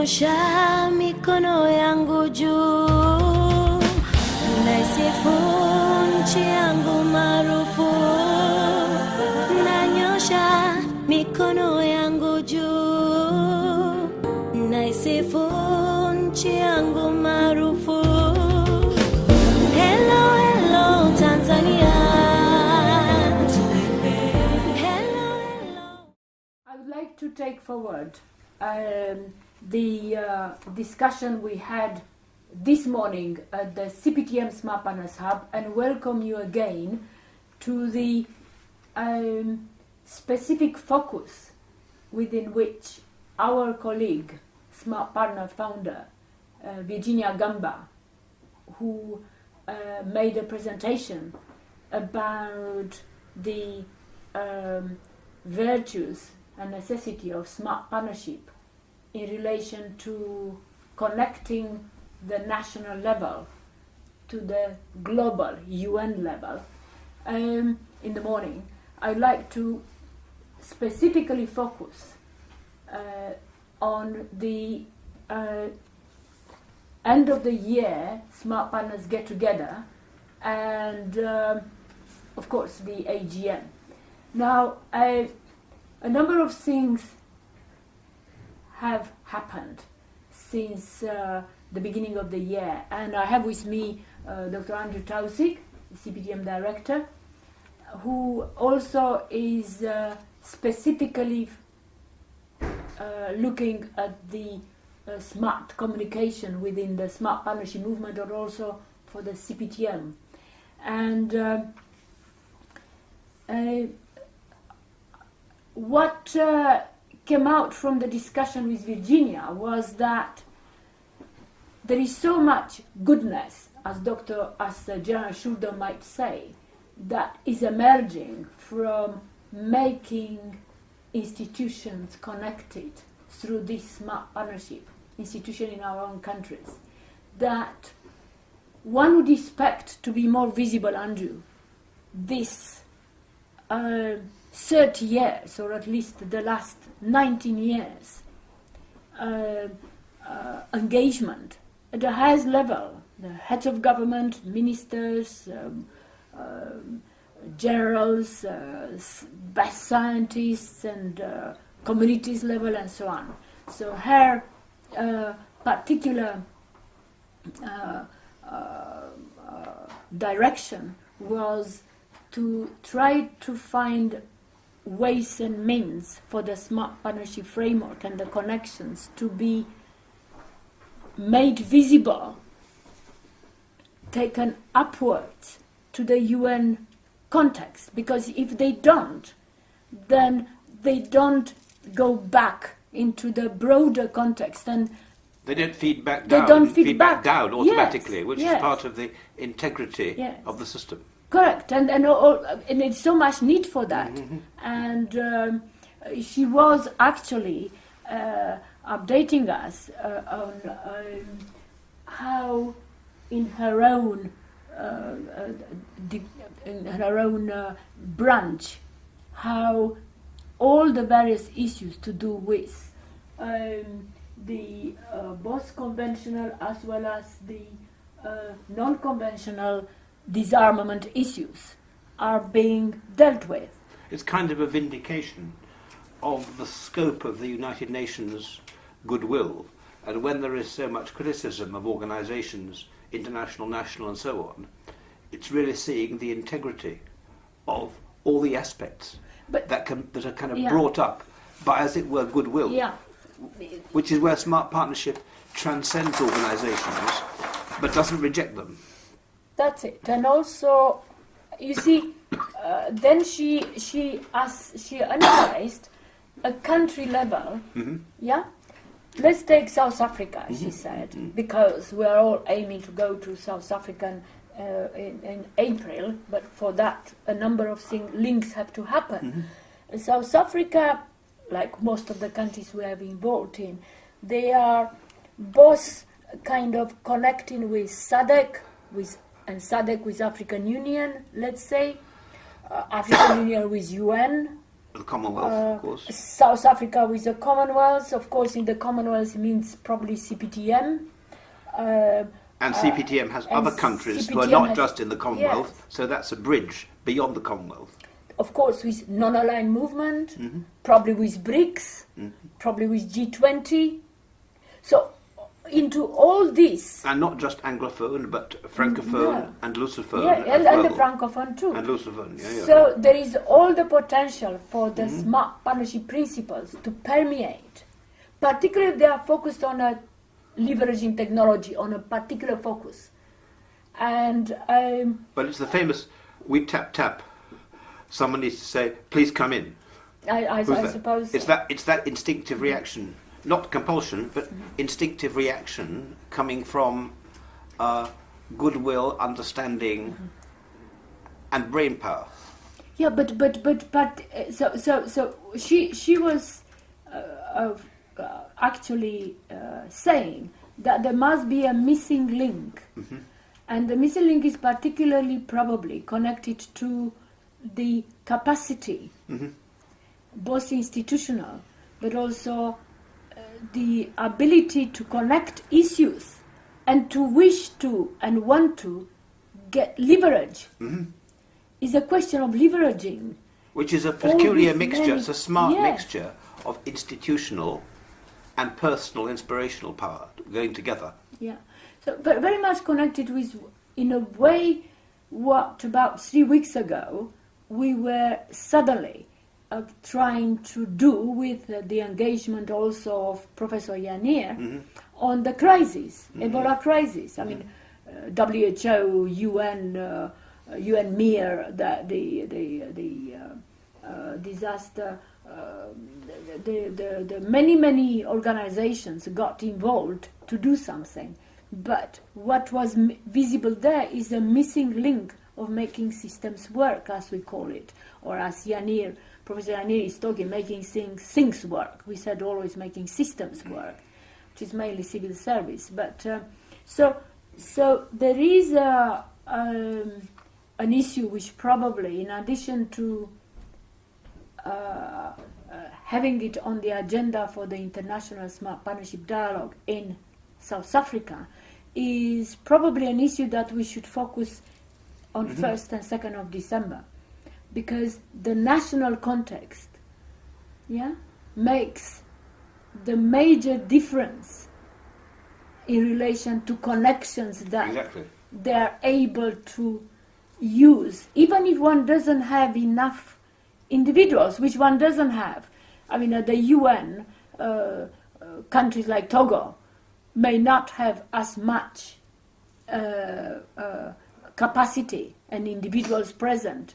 Nanyosha mikono yangu juu, naisifu nchi yangu maarufu. Nanyosha mikono yangu juu, naisifu nchi yangu maarufu. Hello, hello Tanzania. Hello, hello. I would like to take forward the discussion we had this morning at the CPTM Smart Partners Hub and welcome you again to the specific focus within which our colleague, Smart Partner founder, Virginia Gamba, who made a presentation about the virtues and necessity of smart partnership in relation to connecting the national level to the global UN level. In the morning, I'd like to specifically focus on the end of the year Smart Partners get together and of course the AGM. Now, a number of things have happened since the beginning of the year, and I have with me Dr. Andrew Tausig, CPTM Director, who also is specifically looking at the smart communication within the smart partnership movement, or also for the CPTM. And what came out from the discussion with Virginia was that there is so much goodness, as General Schulder might say, that is emerging from making institutions connected through this smart partnership, institution in our own countries, that one would expect to be more visible, Andrew, this 30 years, or at least the last 19 years, engagement at the highest level, the heads of government, ministers, generals, best scientists, and communities level, and so on. So her particular direction was to try to find ways and means for the smart partnership framework and the connections to be made visible, taken upwards to the UN context, because if they don't, then they don't go back into the broader context, and they don't feed back down. They don't feed back down automatically, yes, which yes. is part of the integrity yes. of the system. Correct, and it's so much need for that. Mm-hmm. And she was actually updating us on how, in her own branch, how all the various issues to do with the both conventional as well as the non-conventional disarmament issues are being dealt with. It's kind of a vindication of the scope of the United Nations goodwill, and when there is so much criticism of organisations, international, national and so on, it's really seeing the integrity of all the aspects that are kind of brought up by, as it were, goodwill, which is where smart partnership transcends organisations but doesn't reject them. That's it. And also, you see, then she analysed a country level. Mm-hmm. Yeah, let's take South Africa, she said, because we are all aiming to go to South Africa in April. But for that, a number of links have to happen. Mm-hmm. South Africa, like most of the countries we have involved in, they are both kind of connecting with SADC, and SADC with African Union, let's say, African Union with UN, The Commonwealth, of course. South Africa with the Commonwealth. Of course, in the Commonwealth means probably CPTM. And CPTM has other countries who are CPTM not has- just in the Commonwealth, yes. so that's a bridge beyond the Commonwealth. Of course, with non-aligned movement, Mm-hmm. probably with BRICS, probably with G20. So, into all this, And not just Anglophone, but Francophone No. and Lusophone yeah, as and well. the Francophone too. And Lusophone, yeah. So there is all the potential for the Mm-hmm. smart partnership principles to permeate. Particularly, they are focused on a leveraging technology, on a particular focus. And But it's the famous, we tap tap. Someone needs to say, please come in. I Who's that? suppose It's that instinctive reaction, not compulsion, but instinctive reaction coming from goodwill, understanding, and brain power. yeah, but so she was actually saying that there must be a missing link, and the missing link is particularly probably connected to the capacity, both institutional, but also the ability to connect issues and to wish to and want to get leverage. Is a question of leveraging. Which is a peculiar these mixture, many- it's a smart yes. mixture of institutional and personal inspirational power going together. Yeah, so but very much connected with, in a way, what about 3 weeks ago we were suddenly trying to do with the engagement also of Professor Yanir on the crisis, Ebola crisis. I mean, WHO, UN, UNMIR, the disaster. The many organizations got involved to do something, but what was visible there is a missing link of making systems work, as we call it, or as Professor Yanir is talking, making things work. We said always making systems work, which is mainly civil service. But so there is an issue which probably, in addition to having it on the agenda for the International Smart Partnership Dialogue in South Africa, is probably an issue that we should focus on 1st and 2nd of December, because the national context makes the major difference in relation to connections that Exactly. they are able to use, even if one doesn't have enough individuals, which one doesn't have. I mean, at the UN, countries like Togo may not have as much capacity and individuals present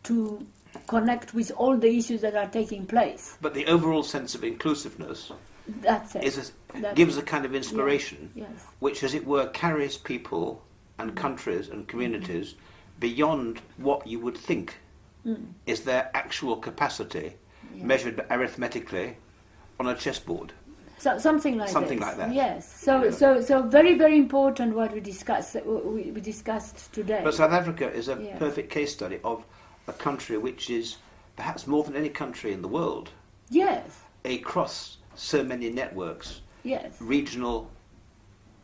to connect with all the issues that are taking place. But the overall sense of inclusiveness That's it. gives a kind of inspiration, Yes. which, as it were, carries people and countries and communities beyond what you would think is their actual capacity, measured arithmetically on a chessboard. So, something like Something this. like that. Yes. So very, very important what we discussed today. But South Africa is a Yes. perfect case study of a country which is, perhaps more than any country in the world, Yes. across so many networks, Yes. regional,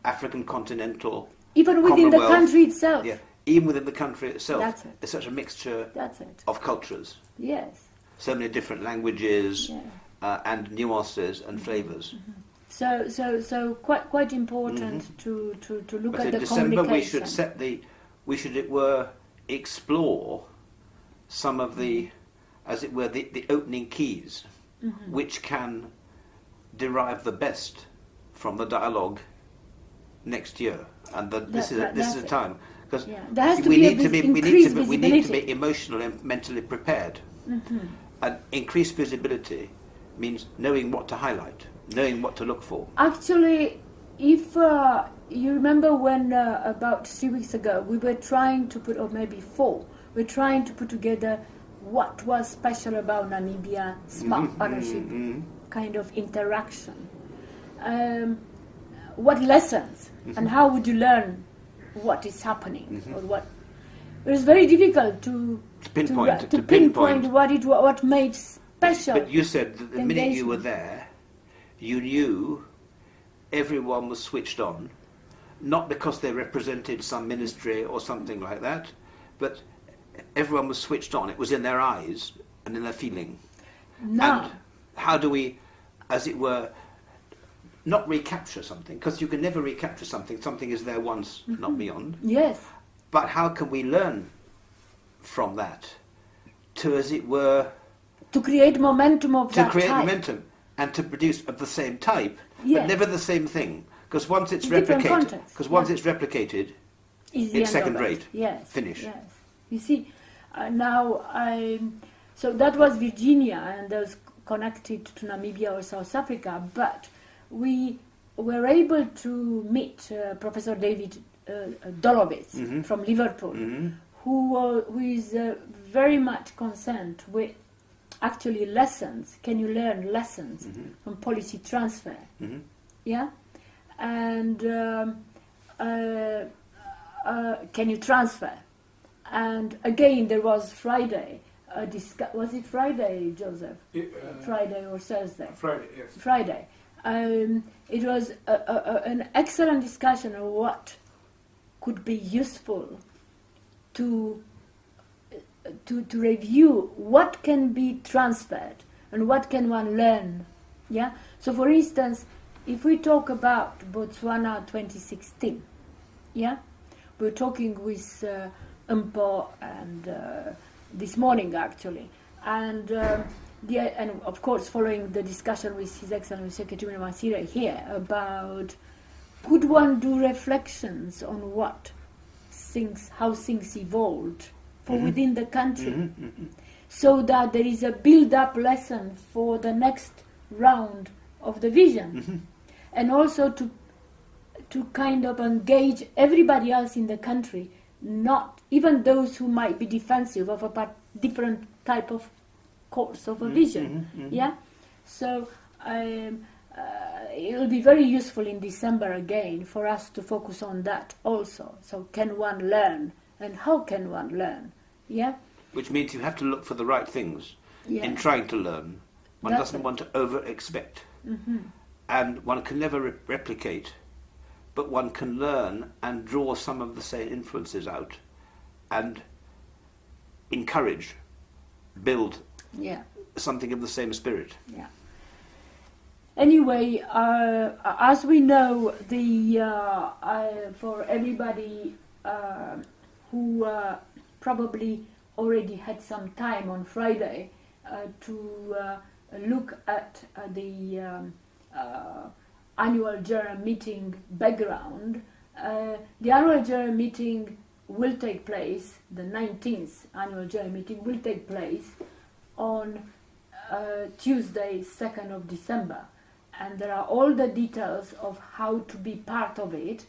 African continental, Even within the Commonwealth, country itself. yeah, even within the country itself, That's it. there's such a mixture That's it. of cultures, Yes. so many different languages Yeah. and nuances and flavours. So quite important to look But at in the December communication. we should, it were, explore some of the, as it were, the opening keys, which can derive the best from the dialogue next year. And this is that's a it. time, because Yeah. There has to we be need to be increased we need to visibility. be emotionally and mentally prepared. And increased visibility means knowing what to highlight, knowing what to look for. Actually, if you remember when about 3 weeks ago we were trying to put, or maybe 4, we're trying to put together what was special about Namibia smart partnership kind of interaction. What lessons and how would you learn what is happening or what? It was very difficult to pinpoint pinpoint what made special. But you said that the minute you were engagement. there, you knew everyone was switched on, not because they represented some ministry or something like that, but everyone was switched on. It was in their eyes and in their feeling. Now, And how do we, as it were, not recapture something? Because you can never recapture something. Something is there once, not beyond. yes, But how can we learn from that to, as it were, to create momentum of to that create type. momentum and to produce of the same type, Yes. but never the same thing? Because once it's Different replicated, context, because once yeah. it's replicated, Is the it's end of second it. rate. Yes. Finish. Yes. You see, so that was Virginia, and that was connected to Namibia or South Africa. But we were able to meet Professor David Dolowitz from Liverpool, who is very much concerned with actually lessons. Can you learn lessons from policy transfer? Yeah, and can you transfer? And again, there was Friday. Was it Friday, Joseph? Friday or Thursday? Friday, yes. Friday. It was an excellent discussion of what could be useful to review what can be transferred and what can one learn. Yeah. So, for instance, if we talk about Botswana 2016, yeah, we're talking with Mpo and this morning actually, and and of course following the discussion with His Excellency Secretary Masire here about could one do reflections on how things evolved for within the country, so that there is a build-up lesson for the next round of the vision, and also to kind of engage everybody else in the country, not even those who might be defensive of a different type of course of a vision. Yeah, so it will be very useful in December again for us to focus on that also. So can one learn, and how can one learn? Yeah, Which means you have to look for the right things yeah. in trying to learn. One That's doesn't it. want to over-expect. And one can never replicate, but one can learn and draw some of the same influences out and encourage, build Yeah. something of the same spirit. Yeah. Anyway, as we know, for everybody who probably already had some time on Friday to look at the annual general meeting background, the annual general meeting will take place, the 19th annual general meeting will take place on Tuesday, 2nd of December. And there are all the details of how to be part of it,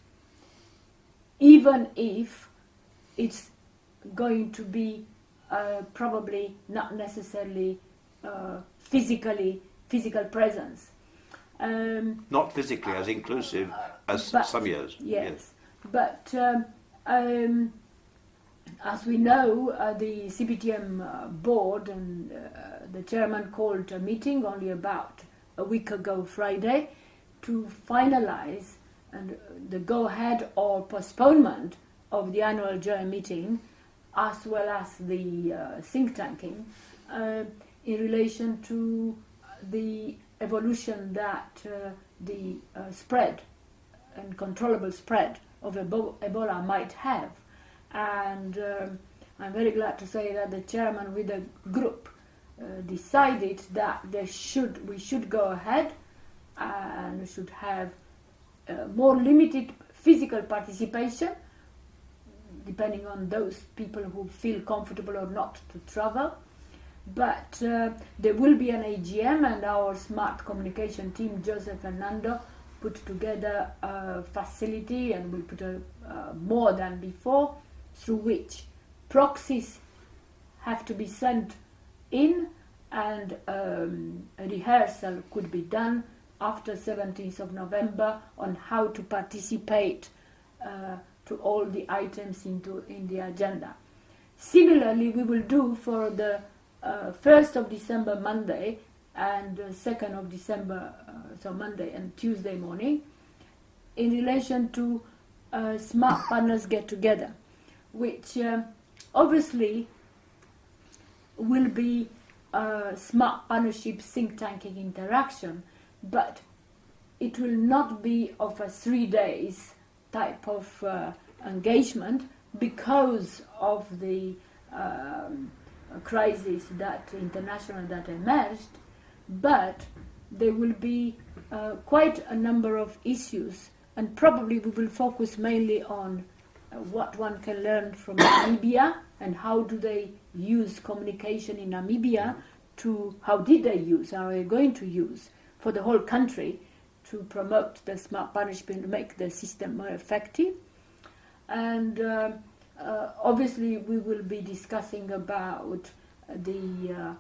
even if it's going to be probably not necessarily physical presence. Not physically as inclusive as But- some years. Yes, but as we know, the CPTM board and the chairman called a meeting only about a week ago Friday to finalize and the go-ahead or postponement of the annual general meeting, as well as the think tanking in relation to the evolution that the spread and controllable spread of Ebola might have. And I'm very glad to say that the chairman with the group decided that we should go ahead and we should have more limited physical participation, depending on those people who feel comfortable or not to travel. But there will be an AGM, and our smart communication team, Joseph and Nando, put together a facility, and will put more than before, through which proxies have to be sent in, and a rehearsal could be done after 17th of November on how to participate to all the items in the agenda. Similarly, we will do for the 1st of December Monday and 2nd of December, so Monday and Tuesday morning, in relation to Smart Partners Get Together, which obviously will be a smart partnership think tanking interaction, but it will not be of a 3 days type of engagement because of the crisis that international that emerged, but there will be quite a number of issues, and probably we will focus mainly on what one can learn from Namibia and how do they use communication in Namibia, to how did they use, how are they going to use for the whole country to promote the smart partnership and make the system more effective. And obviously we will be discussing about the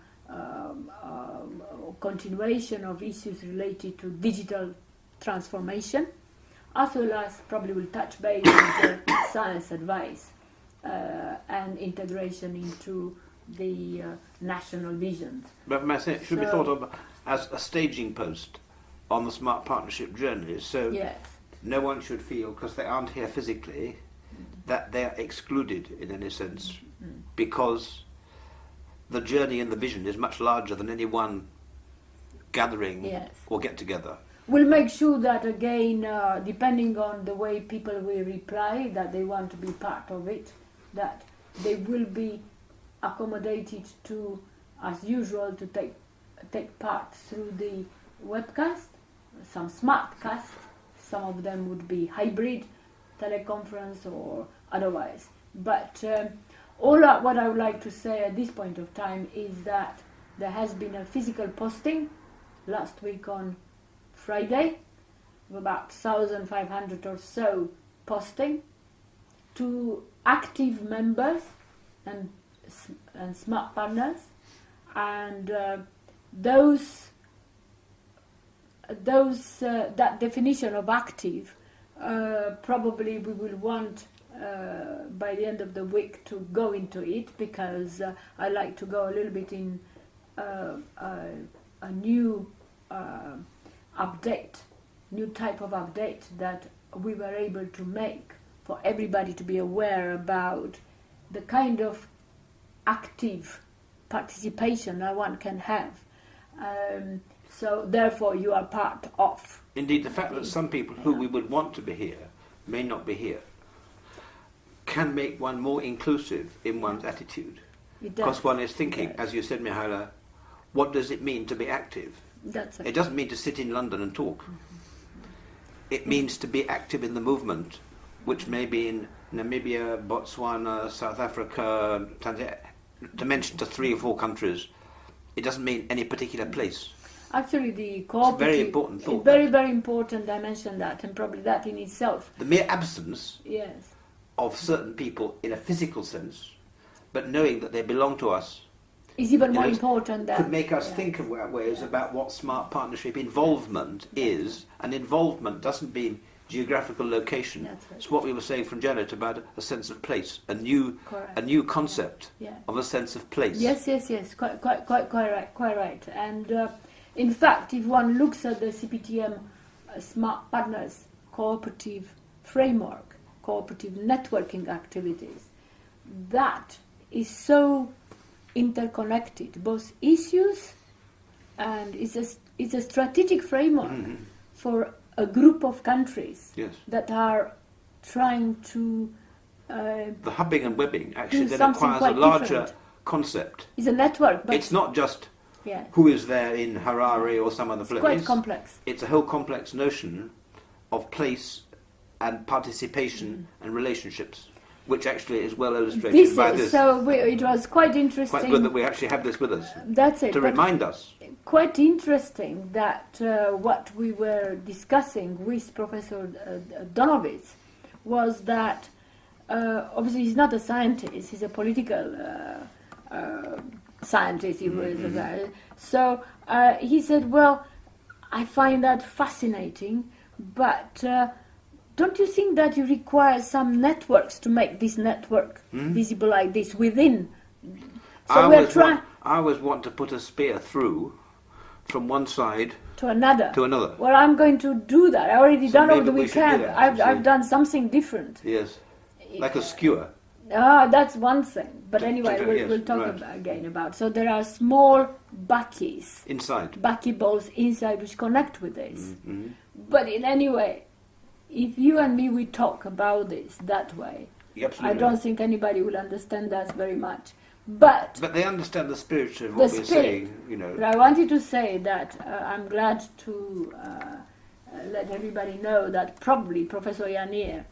continuation of issues related to digital transformation, as well as probably will touch base on science advice and integration into the national visions. But it should be thought of as a staging post on the smart partnership journey, so Yes. no one should feel, because they aren't here physically, that they are excluded in any sense, because the journey and the vision is much larger than any one gathering Yes. or get-together. We'll make sure that, again, depending on the way people will reply, that they want to be part of it, that they will be accommodated to, as usual, to take part through the webcast, some smartcast. Some of them would be hybrid, teleconference or otherwise. But what I would like to say at this point of time is that there has been a physical posting last week on Friday, of about 1,500 or so posting to active members and smart partners, and that definition of active probably we will want by the end of the week to go into it, because I like to go a little bit in a new update, new type of update that we were able to make for everybody to be aware about the kind of active participation that one can have. So therefore you are part of. Indeed, the fact that some people who we would want to be here may not be here can make one more inclusive in one's attitude. Because one is thinking, as you said, Mihaela, what does it mean to be active? It doesn't mean to sit in London and talk. It means to be active in the movement, which may be in Namibia, Botswana, South Africa, Tanzania, to mention to 3 or 4 countries. It doesn't mean any particular place. Actually, the cooperative... It's a very important thought. Very, very important, I mentioned that, and probably that in itself. The mere absence Yes. of certain people in a physical sense, but knowing that they belong to us, is even more important than... could make us think of ways about what smart partnership involvement is, and involvement doesn't mean geographical location. That's right. It's what we were saying from Janet about a sense of place, a new concept of a sense of place. Yes. Quite right. And in fact, if one looks at the CPTM Smart Partners cooperative framework, cooperative networking activities, that is so interconnected, both issues, and it's a strategic framework for a group of countries that are trying to the hubbing and webbing actually then something requires a larger concept. It's a network, but it's not just who is there in Harare or some other place. It's quite complex. It's a whole complex notion of place and participation and relationships, which actually is well illustrated by this. So it was quite interesting. Quite good that we actually have this with us. That's it. To remind us. Quite interesting that what we were discussing with Professor Donovitz was that obviously he's not a scientist, he's a political scientist, he was as well. So he said, well, I find that fascinating, but don't you think that you require some networks to make this network visible like this within So we're trying I always want to put a spear through from one side to another. to another. Well, I'm going to do that. I already So done over maybe the we should do weekend. that, I've see. done something different. Yes, like a skewer. That's one thing. But anyway, Yes, we'll talk right. again about. So there are small buckies, Inside. buckyballs inside which connect with this. Mm-hmm. But in any way, if you and me we talk about this that way, Absolutely. I don't think anybody will understand us very much. But But they understand the spirit of what The we're spirit. saying, you know. But I wanted to say that I'm glad to let everybody know that probably Professor Yanir,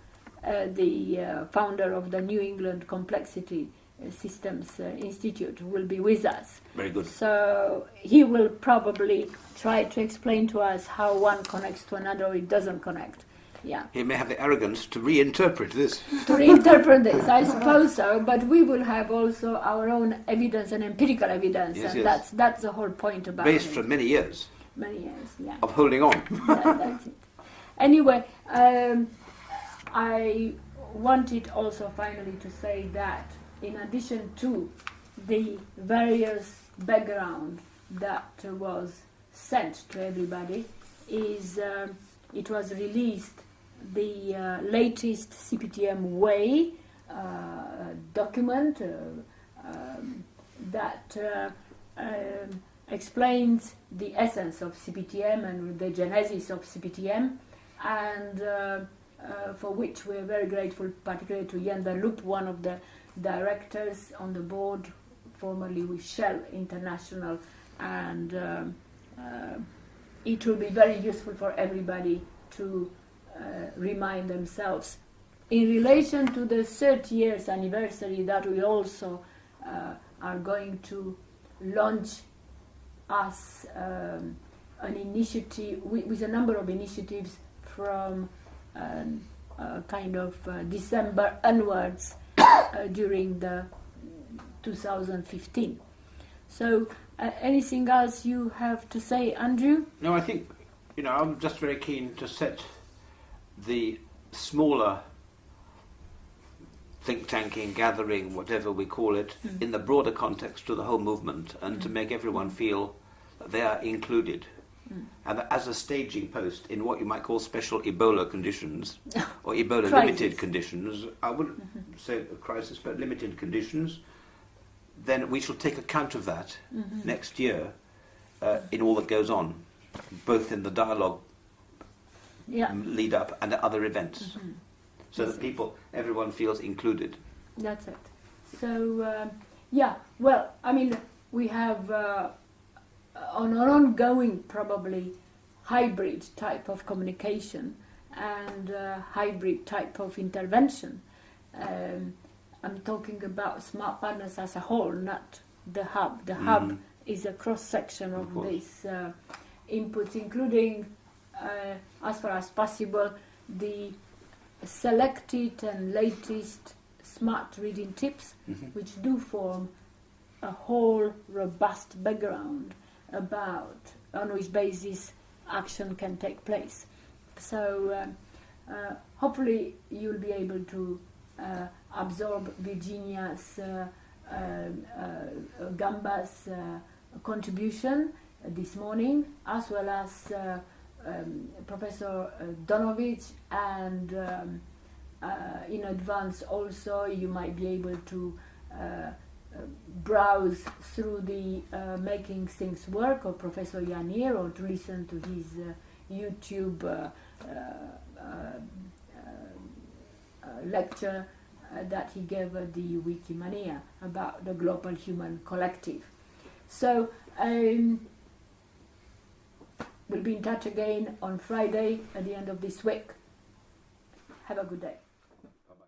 the founder of the New England Complexity Systems Institute, will be with us. Very good. So he will probably try to explain to us how one connects to another or it doesn't connect. Yeah. He may have the arrogance to reinterpret this. To reinterpret this, I suppose so, but we will have also our own evidence and empirical evidence, Yes, and yes. that's the whole point about Based it. from many years Many years, yeah. of holding on. That's it. Anyway, I wanted also finally to say that in addition to the various background that was sent to everybody, is it was released the latest CPTM way document that explains the essence of CPTM and the genesis of CPTM, and for which we're very grateful, particularly to Jan de Loop, one of the directors on the board, formerly with Shell International, and it will be very useful for everybody to remind themselves. In relation to the 30 years anniversary that we also are going to launch as an initiative, with a number of initiatives from kind of December onwards during the 2015. So anything else you have to say, Andrew? No, I think, you know, I'm just very keen to set the smaller think tanking, gathering, whatever we call it, in the broader context to the whole movement, and to make everyone feel that they are included. And that as a staging post in what you might call special Ebola conditions, or Ebola limited conditions, I wouldn't say a crisis, but limited conditions, then we shall take account of that next year in all that goes on, both in the dialogue lead up and at other events, so that people, everyone feels included. That's it. So, yeah, well, I mean, we have on an ongoing, probably, hybrid type of communication and hybrid type of intervention. I'm talking about Smart Partners as a whole, not the hub. The hub is a cross-section of these inputs, including, as far as possible, the selected and latest smart reading tips, which do form a whole robust background about on which basis action can take place. So hopefully you'll be able to absorb Virginia's Gamba's contribution this morning, as well as Professor Donovich, and in advance also you might be able to browse through the Making Things Work of Professor Yanir, or to listen to his YouTube lecture that he gave at the Wikimania about the global human collective. So we'll be in touch again on Friday at the end of this week. Have a good day.